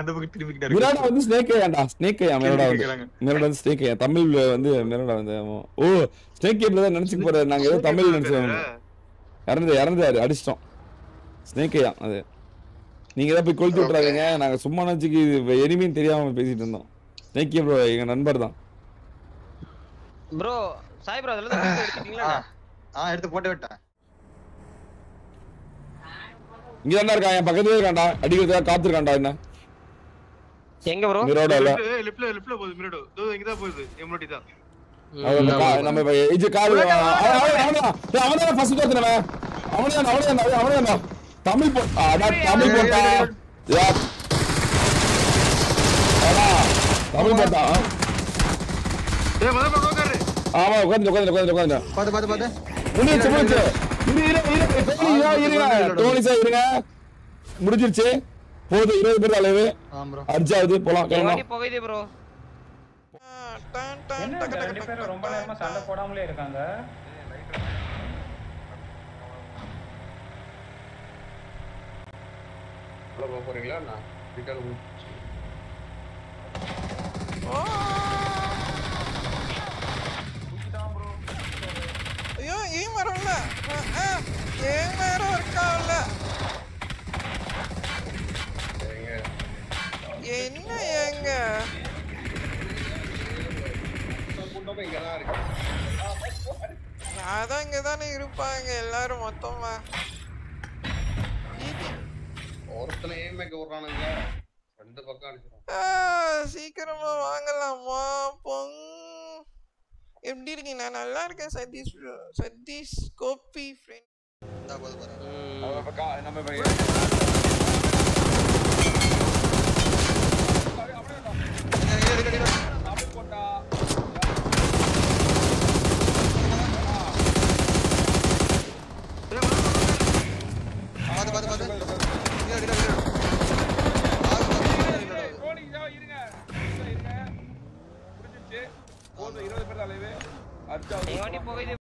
அந்த பக்கம் திரும்பிக்கிட்டே மிராடா வந்து ஸ்னேக் ஏன்டா ஸ்னேக் ஏன் மிராடா வந்து ஸ்னேக் ஏன் தமிழ்ல வந்து மிராடா வந்து ஓ ஸ்னேக் கேப்ல தான் நினைச்சுக்க போறாரு நாங்க ஏதோ தமிழ் நினைச்சோம் இறந்தாரு அடிச்சிட்டோம் ஸ்னேக் ஏன் அது நீங்க ஏதாவது போய் கொளுத்தி விட்டுறாதீங்க நாங்க சும்மா நினைச்சுக்கு எனிமின்னு தெரியாம பேசிட்டு இருந்தோம் ஸ்னேக் ப்ரோ எங்க நண்பர் தான் ப்ரோ சாய் ப்ரோ அதெல்லாம் எடுத்துட்டீங்களா எடுத்து போட்டு விட்டேன் இங்க தான்டா இருக்கான் என் பக்கத்துலயே இருக்கான்டா அடிக்கிறதுக்காக காத்துருக்கான்டா என்ன எங்க ப்ரோ மிராடா இல்ல லெஃப்ட்ல போகுது மிராடோ தோ இங்க தான் போகுது எம்டி தான் நம்ம ஏஜ் கால் அவனே ஃபர்ஸ்ட் தோத்துறவன் அவனே தமிழ் தமிழ் போட்டா தமிழ் போட்டா ஏய் மதம் உட்காரு ஆமா உட்கார்ந்து பாத்து முடிஞ்சிருச்சு இருங்க முடிஞ்சிருச்சு போகுது 20 பேர் அளவு அஞ்சாவது போலாம் போகுது ப்ரோ ரெண்டு பேரும் ரொம்ப நேரமா சண்டை போடாமலே இருக்காங்க போறீங்களா நான் ரிட்டர்ன் ஐயோ ஏன் வரல ஏன் வேற இருக்காவல என்ன ஏங்க அதான் இங்கதானே இருப்பாங்க எல்லாரும் மொத்தமா ஒருத்தனை ஏமேக்கு விடுறானுங்க ரெண்டு பக்கம் அடிச்சிடும் சீக்கிரமா வாங்கலாமா பொங் எப்படி இருக்கீங்க நான் நல்லா இருக்கேன் சதீஷ் கோபி ஃப்ரெண்ட் போகுது